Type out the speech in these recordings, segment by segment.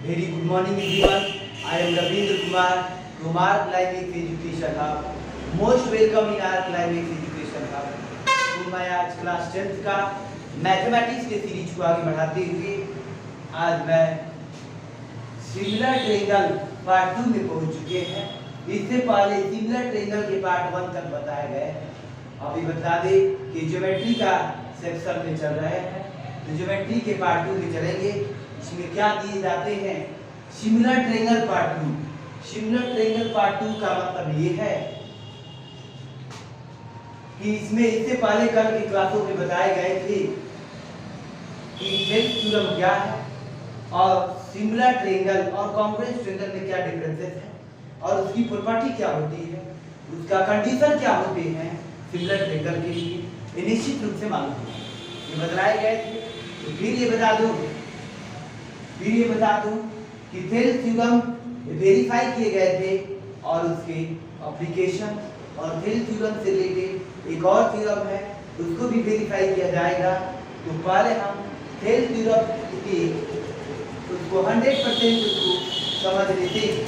Very good morning everyone. I am Ravindra Kumar from our Climax Education Hub. Most welcome in our Climax Education Hub. तो मैं आज class 10th का mathematics के series को आगे बढ़ाते हुए आज मैं सिमिलर ट्रायंगल पार्ट 2 में पहुंच चुके हैं। इससे पहले सिमिलर ट्रायंगल के पार्ट 1 तक बताए गए हैं। अभी बता दें कि ज्योमेट्री का सेक्शन में चल रहे हैं, तो ज्योमेट्री के पार्ट 2 में चलेंगे। इसमें क्या दिए जाते हैं? Similar triangle part 2। Similar triangle part 2 का मतलब ये है कि इसमें इससे पहले कल की क्लासों में बताए गए थे कि सेल्फ थ्योरम क्या है और सिमिलर ट्रायंगल और कॉन्ग्रुएंट ट्रायंगल में क्या डिफरेंसेस है और उसकी प्रॉपर्टी क्या होती है, उसका कंडीशन क्या होते हैं सिमिलर ट्रायंगल के लिए, ये निश्चित रूप से मालूम है। ये बताए गए थे। तो फिर ये बता दूं कि सेल्फ थ्योरम वेरीफाई किए गए थे और उसके एप्लीकेशन और सेल्फ थ्योरम से रिलेटेड एक और थ्योरम है उसको भी वेरीफाई किया जाएगा। तो पहले हम सेल्फ थ्योरम के उसको 100% उसको समझ लेते हैं।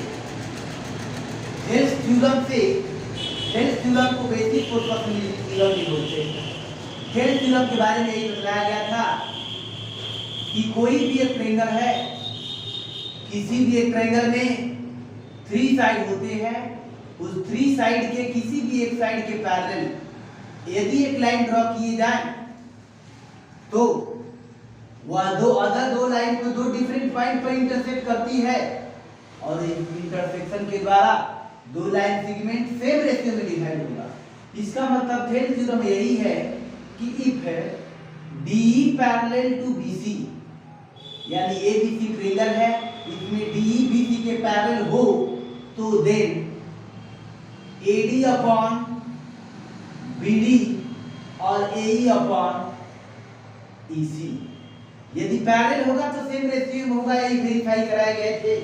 सेल्फ थ्योरम को बेसिक प्रोपोर्शनलिटी थ्योरम भी बोलते हैं। सेल्फ थ्योरम के बारे में यही बताया गया था कि कोई भी एक ट्रायंगल है, किसी भी एक ट्रायंगल में 3 साइड होते हैं, उस 3 साइड के किसी भी एक साइड के पैरेलल यदि एक लाइन ड्रॉ किए जाए तो वह दो लाइन को 2 डिफरेंट पॉइंट पर इंटरसेक्ट करती है और इस इंटरसेक्शन के द्वारा 2 लाइन सेगमेंट सेम रेशियो में डिवाइड होगा। इसका मतलब सेल्फ थ्योरम यही है कि if DE parallel to BC, यानी ABC ट्रायंगल है, इसमें DE BC के पैरेलल हो तो देन AD अपॉन BD और AE अपॉन EC यदि पैरेलल होगा तो सेम रेशियो में होगा। यही वेरीफाई कराए गए थे।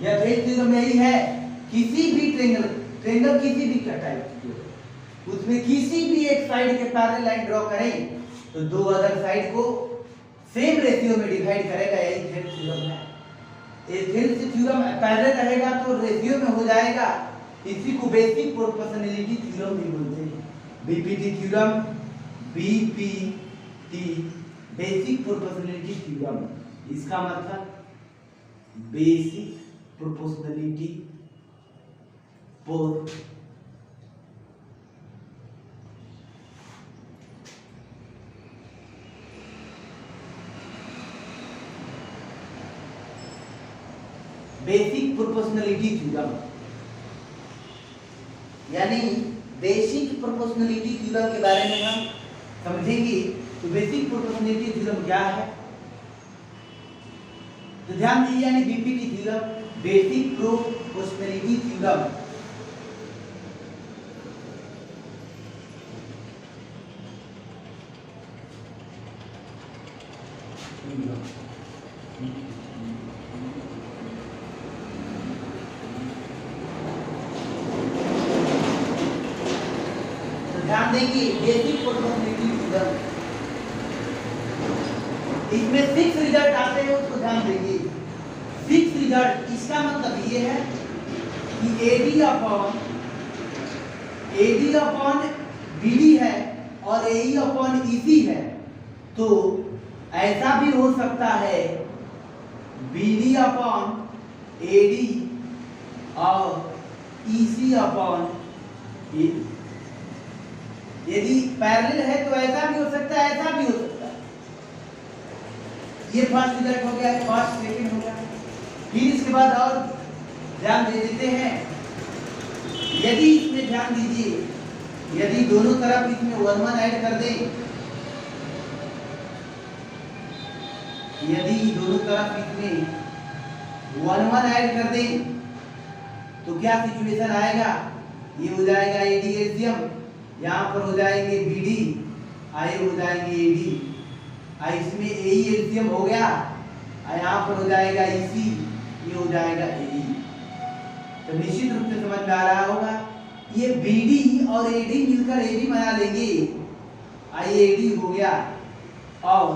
यह सेल्फ थ्योरम यही है, किसी भी ट्रायंगल किसी भी टाइप की उसमें किसी भी एक साइड के पैरेलल लाइन ड्रॉ करें तो 2 अदर साइड को सेम रेशियो में डिवाइड करेगा। यही सेल्फ थ्योरम है। ये सेल्फ थ्योरम पैरेलल रहेगा तो रेशियो में हो जाएगा। इसी को बेसिक प्रोपोर्शनलिटी थ्योरम भी बोलते हैं। BPT theorem, BPT basic proportionality theorem, इसका मतलब बेसिक प्रोपोर्शनलिटी पर बेसिक प्रोपोर्शनलिटी थ्योरम, यानी बेसिक प्रोपोर्शनलिटी थ्योरम के बारे में हम समझेंगे। तो बेसिक प्रोपोर्शनलिटी थ्योरम क्या है तो ध्यान दीजिए, यानी BPT theorem basic proportionality theorem ध्यान देंगे। बेसिक प्रोपोर्शनलिटी थ्योरम इसमें 6 रिजल्ट आते हैं, उसको ध्यान देंगे। 6 रिजल्ट, इसका मतलब ये है कि AD अपॉन BD है और AE अपॉन EC है। तो ऐसा भी हो सकता है BD अपॉन AD और EC अपॉन AD। यदि पैरेलल है तो ऐसा भी हो सकता है, ऐसा भी हो सकता है। ये फर्स्ट रिजल्ट हो गया, फर्स्ट सेकंड हो गया। फिर इसके बाद और ध्यान दे देते हैं, यदि इसमें ध्यान दीजिए, यदि दोनों तरफ इसमें 1 1 ऐड कर दें, यदि दोनों तरफ इसमें 1 1 ऐड कर दें तो क्या सिचुएशन आएगा? ये हो जाएगा AD एलसीएम, यहाँ पर हो जाएंगे BD, आए हो जाएंगे AD, इसमें AE एलसीएम हो गया, यहाँ पर हो जाएगा EC, ये हो जाएगा AE। तो निश्चित रूप से समझ में आ रहा होगा, ये BD और AD मिलकर AB बना लेंगे। आइए AD हो गया और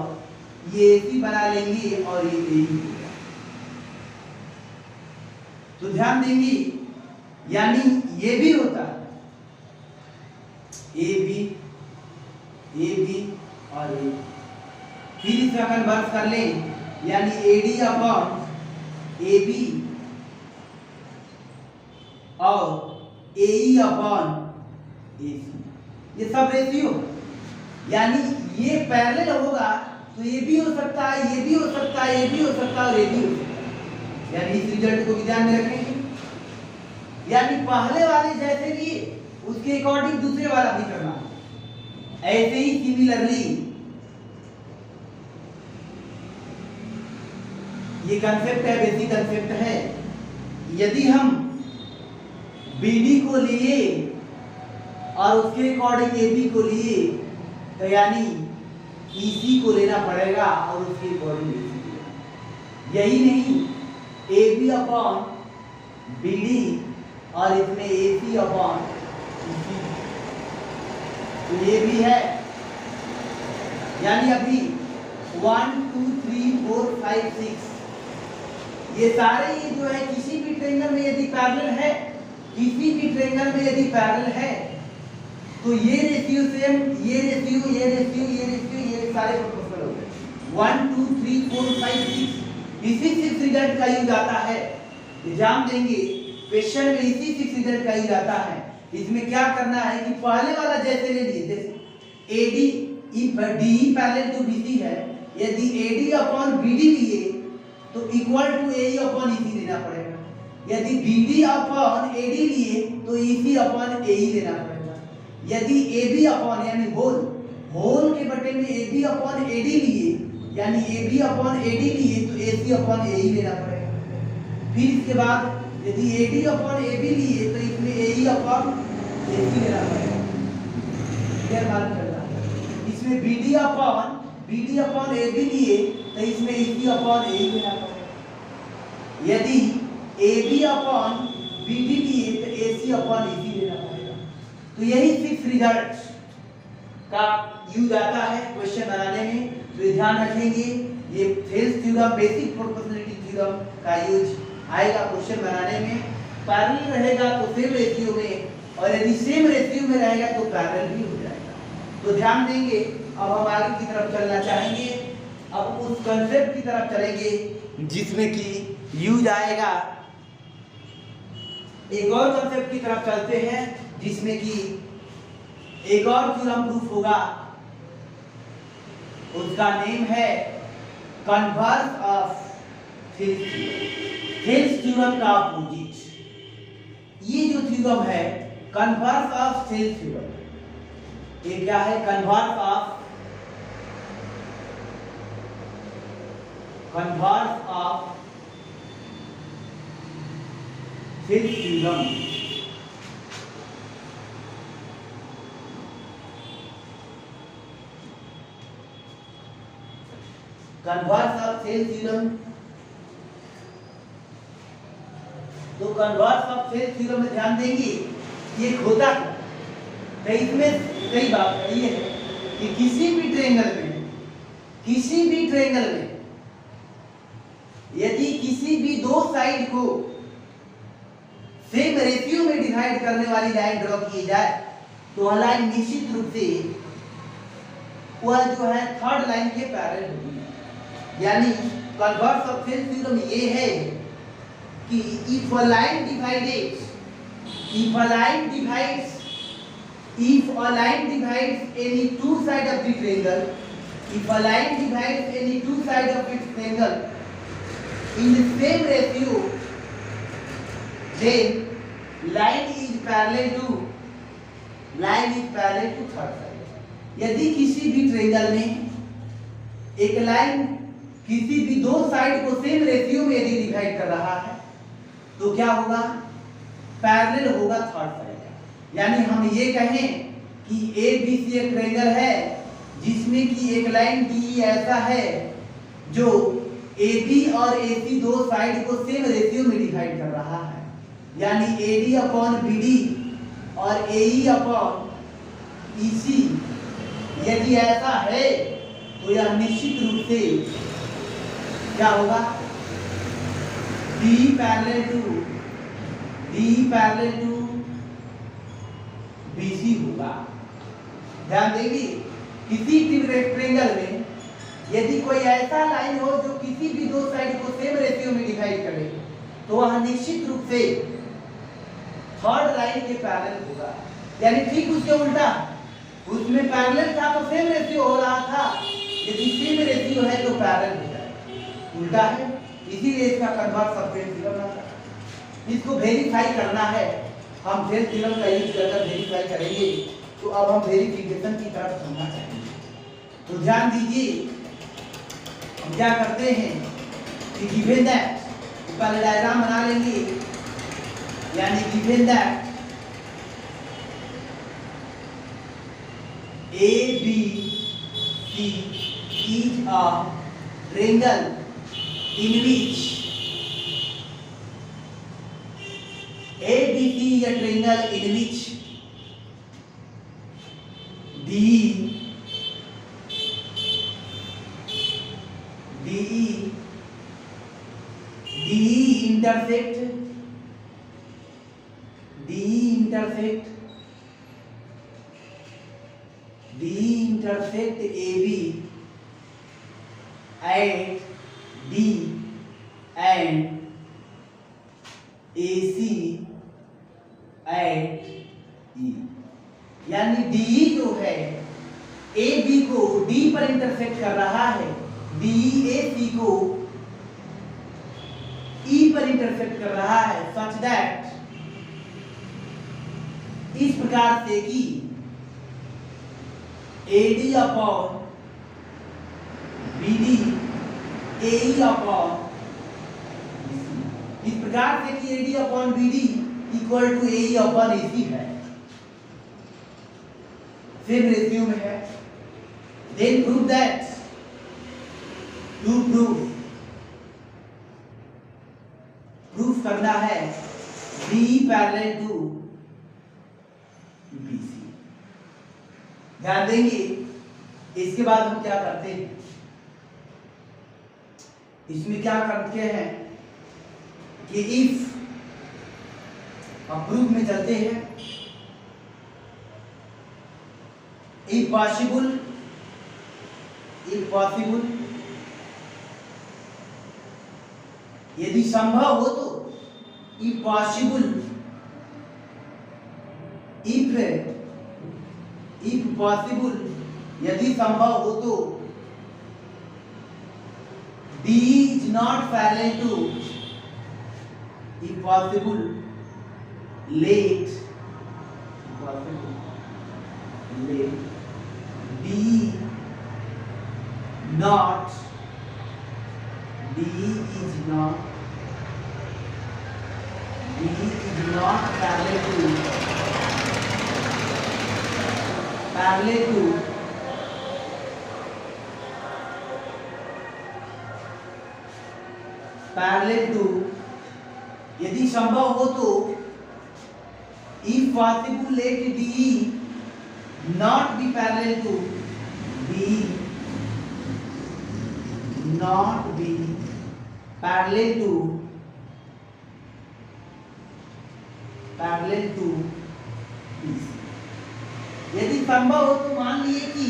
ये AC बना लेंगे और ये AE हो गया। तो ध्यान देंगे, यानी ये भी होता है ए बी और ए, फिर इसका कन्वर्ट कर लें, यानी AD अपॉन AB और AE अपॉन AC, ये सब रेशियो, यानी ये पैरेलल होगा तो ये भी हो सकता है, ये भी हो सकता है, ये भी हो सकता है और ये भी हो सकता है, यानी इस रिजल्ट को भी ध्यान में रखेंगे। यानी पहले वाले जैसे लिए उसके अकॉर्डिंग दूसरे वाला भी करना है। ऐसे ही सिमिलरली ये कंसेप्ट है, बेसिक कंसेप्ट है, यदि हम BD को लिए और उसके अकॉर्डिंग AB को लिए तो यानी EC को लेना पड़ेगा और उसके अकॉर्डिंग AC को लेना। यही नहीं, AB अपॉन BD और इसमें AC अपॉन EC, तो ये भी है। यानी अभी 1 2 3 4 5 6 ये सारे ये जो है किसी भी ट्रायंगल में यदि पैरेलल है, किसी भी ट्रायंगल में यदि पैरेलल है तो ये रेशियो सेम, ये रेशियो, ये रेशियो, ये रेशियो, ये सारे प्रोपोर्शनल हो गए। 1 2 3 4 5 6 इसी 6 रिजल्ट का यूज आता है, एग्जाम देंगे क्वेश्चन में इसी 6 रिजल्ट का यूज आता है। इसमें क्या करना है कि पहले वाला जैसे ले लिए, जैसे AD DE parallel to BC है, यदि AD अपॉन BD लिए तो equal to AE upon EC लेना पड़ेगा। यदि BD अपॉन AD लिए तो EC अपॉन AE लेना पड़ेगा। यदि AB अपॉन यानी होल के बटे में AB अपॉन AD लिए, यानी AB अपॉन AD लिए तो AC अपॉन AE लेना पड़ेगा। फिर इसके बाद यदि AD अपॉन AB लिए तो इसमें AE अपॉन AC लेना पड़ेगा। क्लियर बात कर रहा है। इसमें BD अपॉन AB लिए तो इसमें EC अपॉन AE लेना पड़ेगा। यदि AB अपॉन BD लिए तो AC अपॉन EC लेना पड़ेगा। तो यही 6 रिजल्ट का यूज आता है क्वेश्चन बनाने में, तो ध्यान रखेंगे ये Thales theorem, basic proportionality theorem का यूज आएगा क्वेश्चन बनाने में। पैरेलल रहेगा तो सेम रेशियो में, और यदि सेम रेशियो में रहेगा तो पैरेलल भी हो जाएगा। तो ध्यान देंगे। अब हम आगे की तरफ चलना चाहेंगे, अब उस कंसेप्ट की तरफ चलेंगे जिसमें कि यूज आएगा। एक और कंसेप्ट की तरफ चलते हैं जिसमें कि एक और थ्योरम प्रूफ होगा, उसका नेम है कन्वर्स ऑफ थेल्स थ्योरम का अपोजिट। ये जो थ्योरम है कन्वर्स ऑफ थेल्स थ्योरम, ये क्या है? Converse of Thales theorem. Converse of Thales theorem, तो कन्वर्स ऑफ थेल्स थ्योरम में ध्यान देंगे ये होता है। तो इसमें कई बात ये है कि किसी भी ट्रायंगल में यदि किसी भी दो साइड को सेम रेशियो में डिवाइड करने वाली लाइन ड्रॉ की जाए तो वह लाइन निश्चित रूप से वह जो है थर्ड लाइन के पैरेलल होगी। यानी कन्वर्स ऑफ थेल्स थ्योरम ये है कि if a line divides any two side of the triangle, if a line divides any two side of its triangle in the same ratio, then line is parallel to third side। यदि किसी भी triangle में एक line किसी भी दो side को same ratio में यदि डिवाइड कर रहा है तो क्या होगा? पैरेलल होगा थर्ड साइड का। यानी हम ये कहें कि ABC एक ट्रायंगल है जिसमें कि एक लाइन DE ऐसा है जो AB और AC दो साइड को सेम रेशियो में डिवाइड कर रहा है। यानी AD अपॉन BD और AE अपॉन EC यदि ऐसा है तो यह निश्चित रूप से क्या होगा? DE parallel to D parallel to BC होगा। ध्यान देंगे, किसी भी रेक्टेंगल में यदि कोई ऐसा लाइन हो जो किसी भी दो साइड को सेम रेशियो में डिवाइड करे तो वह निश्चित रूप से थर्ड लाइन के पैरेलल होगा। यानी ठीक उसके उल्टा, उसमें पैरेलल था तो सेम रेशियो हो रहा था, यदि सेम रेशियो है तो पैरेलल हो जाएगा। उल्टा है, इसीलिए इसका कन्वर्स सबसेट थ्योरम आता है। इसको वेरीफाई करना है, हम फेल थ्योरम का यूज कर वेरीफाई करेंगे। तो अब हम वेरिफिकेशन की तरफ चलना चाहेंगे। तो ध्यान दीजिए, हम क्या करते हैं कि गिवन दैट, पहले डायग्राम बना लेंगे। यानी given that A B C is a triangle in which ABC is a triangle in which DE intersect AB at D and AC at E। यानी DE जो है AB को D पर intersect कर रहा है, DE AC को E पर इंटरसेक्ट कर रहा है, सच दैट इस प्रकार से कि AD upon BD AE upon BC, इस प्रकार से कि AD upon BD equal to AE upon AC है, सेम रेशियो में है। Then prove that, to proof करना है DE पैरेलल टू BC। ध्यान देंगे, इसके बाद हम क्या करते हैं, इसमें क्या करते हैं कि इफ प्रूफ में चलते हैं, इफ पॉसिबल यदि संभव हो तो, इफ पॉसिबल यदि संभव हो तो D is not parallel to, if possible let D not parallel to यदि संभव हो तो if possible let DE not be parallel to BE, not be parallel to BC। यदि संभव हो तो मान लिए कि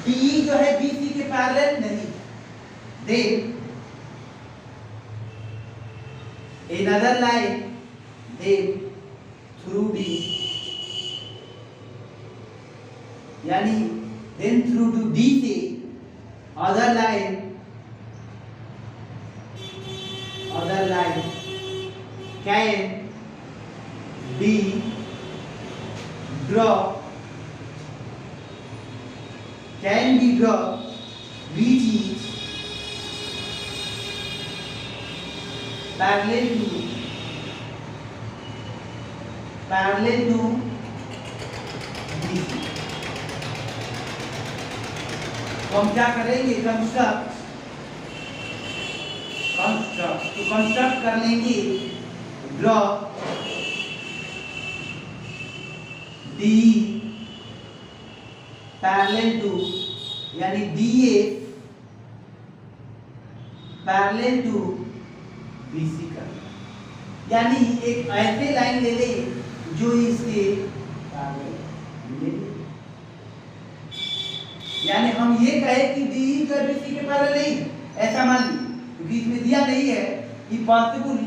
DE जो है BC के पैरेलल नहीं, then another line then through D, यानी then through to D से other line can be drawn which is parallel to BC। तो हम क्या करेंगे, कंस्ट्रक्ट कर लेंगे, ड्रॉ DE पैरेलल टू, यानी DA पैरेलल टू BC करना। यानी एक ऐसे लाइन ले ले जो इसके पैरेलल ले ले। यानी हम ये कहे कि डी जो है बीसी के पैरेलल नहीं, ऐसा मान ली, क्योंकि इसमें दिया नहीं है कि possible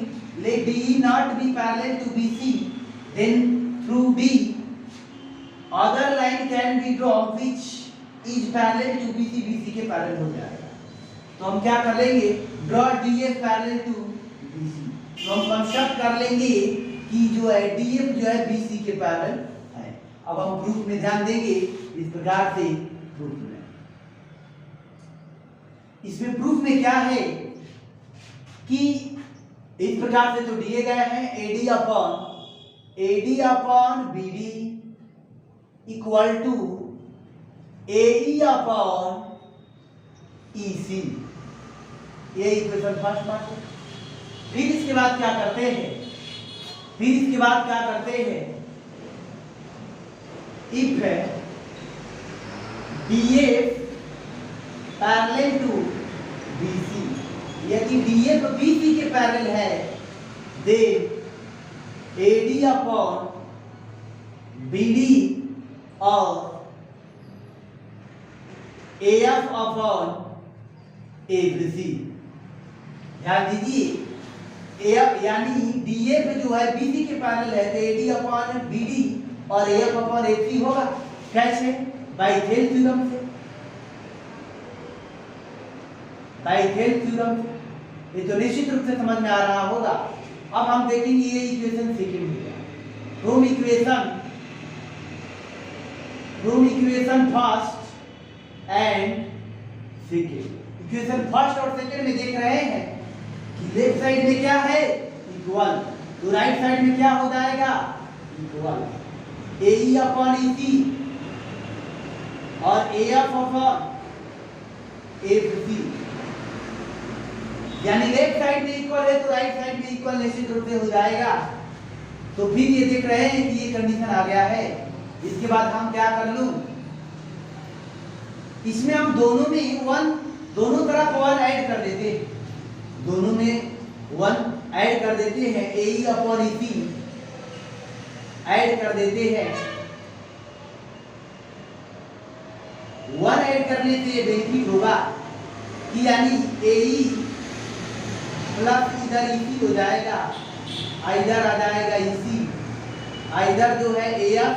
let DE not be parallel to BC, then through D other line can be drawn which is parallel to BC, BC के पैरेलल हो जाएगा। तो हम क्या कर लेंगे, draw DF parallel to BC। तो हम कंस्ट्रक्ट कर लेंगे कि जो है DF जो है BC के पैरेलल है। अब हम प्रूफ में ध्यान देंगे, इस प्रकार से प्रूफ में, इसमें प्रूफ में क्या है कि इस प्रकार से तो दिए गए हैं AD upon BD equal to AE upon EC, ये इक्वेशन फर्स्ट पार्ट है। फिर इसके बाद क्या करते हैं, if DF parallel to BC, यदि DF BC के पैरेलल है, देन AD अपॉन BD और AF अपॉन ABC। ध्यान दीजिए, AF यानी DF जो है BC के पैरेलल है तो AD अपॉन BD और AF अपॉन AC होगा। कैसे? बाय थेल थ्योरम से, ये तो निश्चित रूप से समझ में आ रहा होगा। अब हम देखेंगे ये इक्वेशन सेकंड में, from equation first and second. Equation first और सेकंड में देख रहे हैं कि लेफ्ट साइड में क्या है, इक्वल, तो राइट साइड में क्या हो जाएगा, इक्वल। AE अपॉन EC और AF अपॉन AC, यानी लेफ्ट साइड में इक्वल है तो राइट साइड में इक्वल निश्चित रूप से हो जाएगा। तो फिर ये देख रहे हैं कि ये कंडीशन आ गया है। इसके बाद हम क्या कर लूं, इसमें हम दोनों में दोनों तरफ 1 ऐड कर देते हैं, दोनों में 1 ऐड कर देते हैं, AE अपॉन EC ऐड कर देते हैं। 1 ऐड करने से बेनिफिट होगा कि यानी AE प्लस इधर EC हो जाएगा, इधर आ जाएगा EC, इधर जो है AF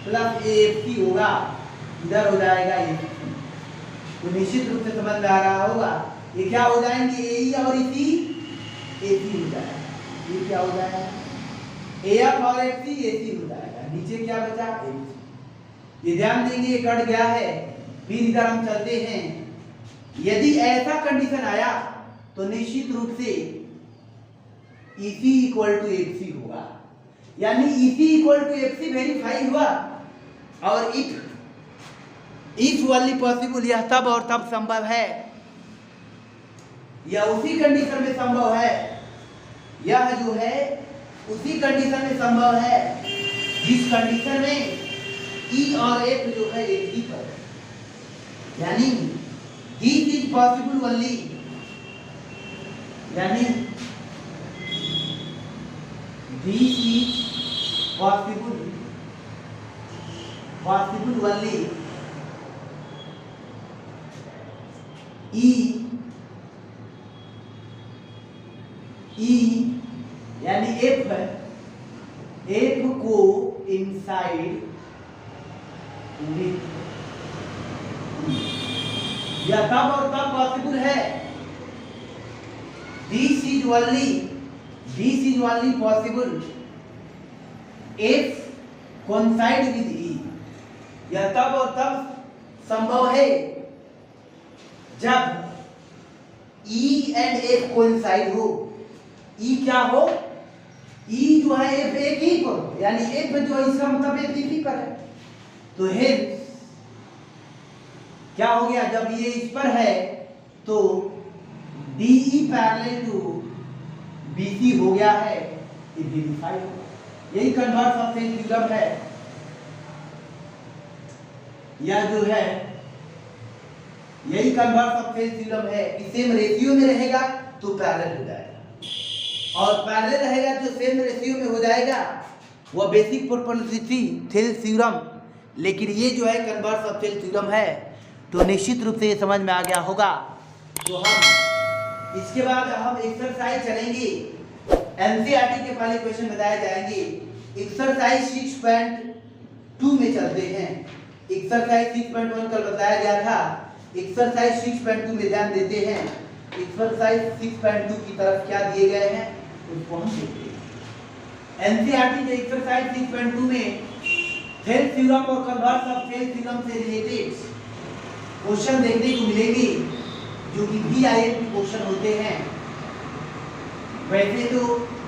प्लस AFC होगा, इधर हो जाएगा AFC। तो निश्चित रूप से समझ में आ रहा होगा, ये क्या हो जाएंगे, AE और EC AC हो जाएगा, ये क्या हो जाएगा, AF और FC AC हो जाएगा, नीचे क्या बचा, AC। ये ध्यान देंगे, ये कट गया है। फिर इधर हम चलते हैं, यदि ऐसा कंडीशन आया तो निश्चित रूप से EC इक्वल टू FC होगा, यानी EC equal to FC verify हुआ। और इफ ओनली पॉसिबल, यह तब और तब संभव है, यह उसी कंडीशन में संभव है, यह जो है उसी कंडीशन में संभव है जिस कंडीशन में E और F जो है एक ही पर, यानी दिस इज पॉसिबल ओनली, यानी this is possible only E यानी F को इनसाइड विथ, यह तब और तब पॉसिबल है, this is only possible if coincide with E, यह तब और तब संभव है जब E एंड F कोइंसाइड हो। E क्या हो, E जो है F एक ही पर, यानी F जो है इसका मतलब एक ही पर है, तो हेंस क्या हो गया, जब ये इस पर है तो DE पैरेलल टू BC हो गया है, ये वेरीफाई होगा। यही कन्वर्स ऑफ फेज थ्योरम है, यह जो है यही कन्वर्स ऑफ फेज थ्योरम है कि सेम रेशियो में रहेगा तो पैरेलल हो जाएगा। और पैरेलल रहेगा जो सेम रेशियो में हो जाएगा वह बेसिक प्रोपोर्शनलिटी थेल्स थ्योरम। लेकिन ये जो है कन्वर्स ऑफ थेल्स थ्योरम है, तो निश्चित रूप से ये समझ में आ गया होगा। तो हम इसके बाद हम एक्सरसाइज चलेंगे, एनसीईआरटी के पहले क्वेश्चन बताए जाएंगे। एक्सरसाइज 6.2 में चलते हैं। एक्सरसाइज 6.1 कल बताया गया था, एक्सरसाइज 6.2 में ध्यान देते हैं। एक्सरसाइज 6.2 की तरफ क्या दिए गए हैं उसको हम देखते हैं। एनसीईआरटी के एक्सरसाइज 6.2 में थेल्स थ्योरम और कन्वर्स ऑफ थेल्स थ्योरम से रिलेटेड क्वेश्चन देखने को मिलेंगे जो कि बीआईएमपी क्वेश्चन होते हैं। वैसे तो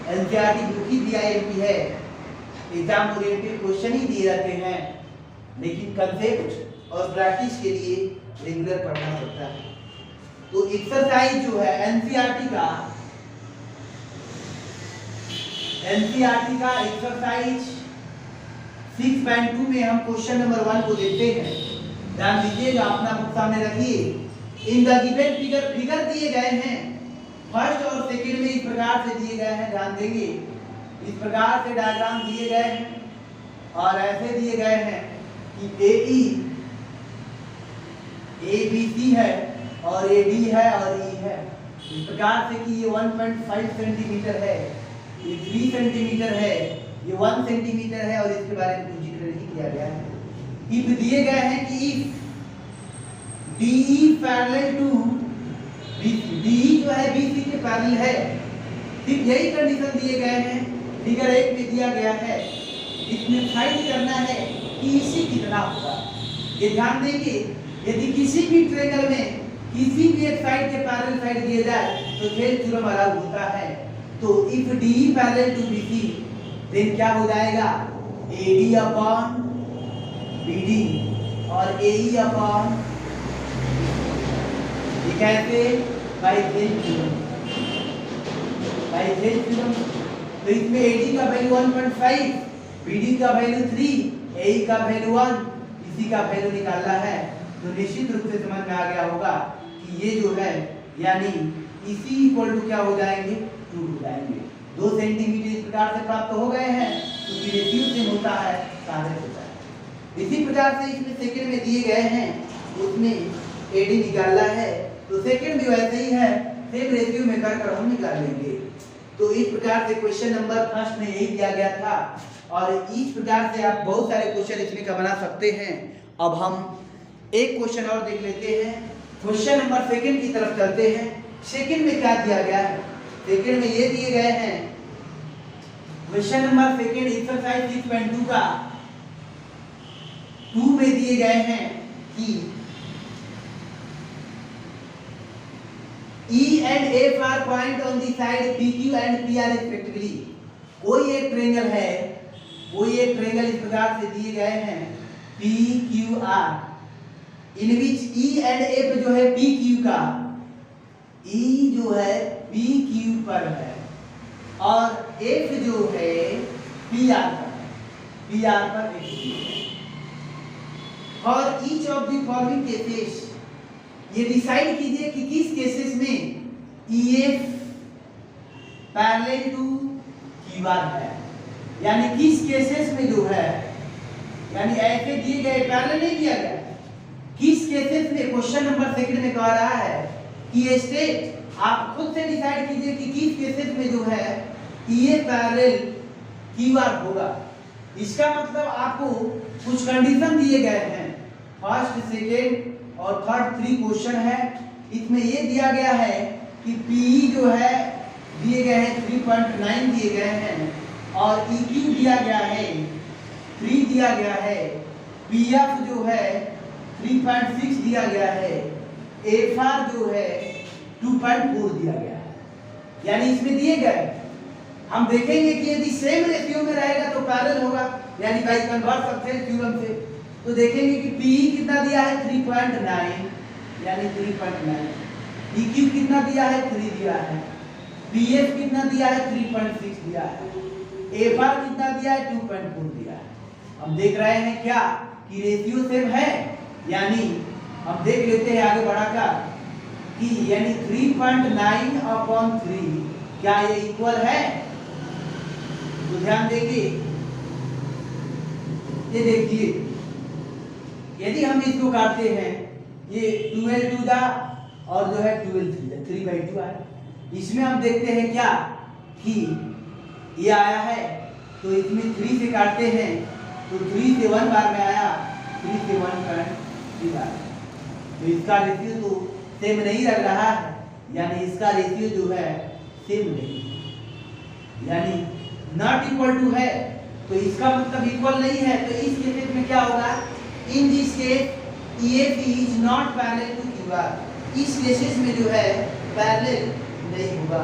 एनसीईआरटी जो कि बीआईएमपी है, एग्जाम ओरिएंटेड क्वेश्चन ही दिए जाते हैं, लेकिन कंसेप्ट और प्रैक्टिस के लिए रेगुलर पढ़ना पड़ता है। तो एक्सरसाइज जो है एनसीईआरटी का एक्सरसाइज 6.2 में हम क्वेश्चन नंबर 1 को देखते हैं। ध्यान दीजिएगा, अपना बुक सामने रखिए। इन द गिवन फिगर दिए गए हैं, फर्स्ट और सेकंड में इस प्रकार से दिए गए हैं। ध्यान देंगे, इस प्रकार से डायग्राम दिए गए हैं और ऐसे दिए गए हैं कि AE ABC है और AD है और E है। इस प्रकार से कि ये 1.5 सेंटीमीटर है, ये 3 सेंटीमीटर है, ये 1 सेंटीमीटर है और इसके बारे में कुछ जिक्र नहीं किया गया है। इफ दिए गए हैं कि if DE parallel to BC, DE जो है BC के पैरेलल है, सिर्फ यही कंडीशन दिए गए हैं। फिगर 1 में दिया गया है, इसमें फाइंड करना है कि EC कितना होगा। ये ध्यान देंगे, यदि किसी भी ट्रायंगल में किसी भी एक साइड के पैरेलल साइड दिए जाए तो थेल्स थ्योरम अलग होता है। तो if DE parallel to BC then क्या हो जाएगा, AD अपॉन BD और AE अपॉन ये कैसे, बाय थेल्स थ्योरम। तो इसमें AD का वैल्यू 1.5, BD का वैल्यू 3, AE का वैल्यू 1, BC का वैल्यू निकालना है। तो निश्चित रूप से समझ में आ गया होगा कि ये जो है यानी EC इक्वल टू क्या हो जाएंगे, 2 हो जाएंगे। 2 सेंटीमीटर इस प्रकार से प्राप्त हो गए हैं, तो रेशियो सेम होता है, साधन होता है। इसी प्रकार से इसमें सेकंड में दिए गए हैं, उसमें AD निकालना है, तो सेकंड भी वैसे ही है, सेम रेशियो में कर हम निकाल लेंगे। तो इस प्रकार से क्वेश्चन नंबर फर्स्ट में यही दिया गया था और इस प्रकार से आप बहुत सारे क्वेश्चन इसमें का बना सकते हैं। अब हम एक क्वेश्चन और देख लेते हैं, क्वेश्चन नंबर सेकंड की तरफ चलते हैं। सेकंड में क्या दिया गया है, सेकंड में ये दिए गए हैं, क्वेश्चन नंबर सेकंड एक्सरसाइज 6.2 का 2 में दिए गए हैं कि E and F are point on the side PQ and PR respectively। कोई एक ट्रायंगल है, कोई एक ट्रायंगल इस प्रकार से दिए गए हैं PQR, in which E and F जो है PQ का, E जो है PQ पर है और F जो है PR पर है, PR पर F है। और each of the following cases, ये डिसाइड कीजिए कि किस केसेस में EF पैरेलल टू QR है, यानी किस केसेस में जो है, यानी ऐसे दिए गए पैरेलल नहीं दिया गया, किस केसेस में क्वेश्चन नंबर सेकंड में कह रहा है कि ये स्टेट आप खुद से डिसाइड कीजिए कि किस केसेस में जो है EF पैरेलल QR होगा। इसका मतलब आपको कुछ कंडीशन दिए गए हैं, फर्स्ट सेकेंड और थर्ड 3 क्वेश्चन है। इसमें ये दिया गया है कि PE जो है दिए गए हैं 3.9 दिए गए हैं और EQ दिया गया है 3 दिया गया है, PF जो है 3.6 दिया गया है, FR जो है 2.4 दिया गया है। यानी इसमें दिए गए, हम देखेंगे कि यदि सेम रेशियो में रहेगा तो पैरेलल होगा, यानी by converse of Thales theorem से। तो देखेंगे कि PE कितना दिया है 3.9, यानी 3.9, EQ कितना दिया है 3 दिया है, PF कितना दिया है 3.6 दिया है, FR कितना दिया है 2.4 दिया है। हम देख रहे हैं क्या कि रेशियो सेम है, यानी हम देख लेते हैं आगे बढ़ाकर कि यानी 3.9/3 क्या ये इक्वल है? तो ध्यान देंगे, ये देखिए यदि हम इसको काटते हैं, ये 12 टू दा और जो है 12 3/2 आया। इसमें हम देखते हैं क्या कि ये आया है, तो इसमें 3 से काटते हैं तो 3 से 1 बार में आया, 3 से 1.3 बार। तो इसका रेशियो तो सेम नहीं लग रहा है, यानी इसका रेशियो जो है सेम नहीं, यानी नॉट इक्वल टू है, तो इसका मतलब इक्वल नहीं है। तो इस केस में क्या होगा? In this case EF is not parallel to QR। इस केसेस में जो है पैरेलल नहीं होगा।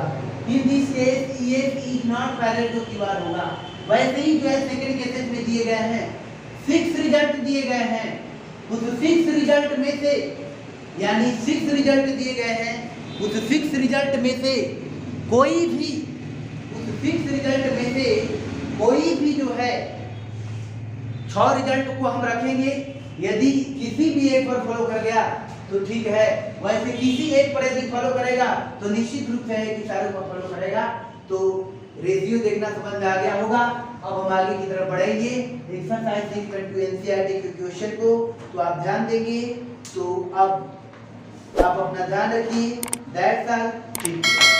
In this case EF is not parallel to QR होगा। वैसे ही जो है सेकंड केसेस में दिए गए हैं, 6 रिजल्ट दिए गए हैं, उस 6 रिजल्ट में से, यानी 6 रिजल्ट दिए गए हैं, उस 6 रिजल्ट में से कोई भी, उस 6 रिजल्ट में से कोई भी जो है 6 रिजल्ट को हम रखेंगे। यदि किसी भी एक पर फॉलो कर गया तो ठीक है, वैसे किसी एक पर यदि फॉलो करेगा तो निश्चित रूप से है कि सारों पर फॉलो करेगा। तो रेशियो देखना समझ में आ गया होगा। अब हम आगे की तरफ बढ़ेंगे एक्सरसाइज 6.2 एनसीईआरटी के क्वेश्चन को, तो आप ध्यान देंगे। तो अब आप अपना ध्यान रखिए। That's all.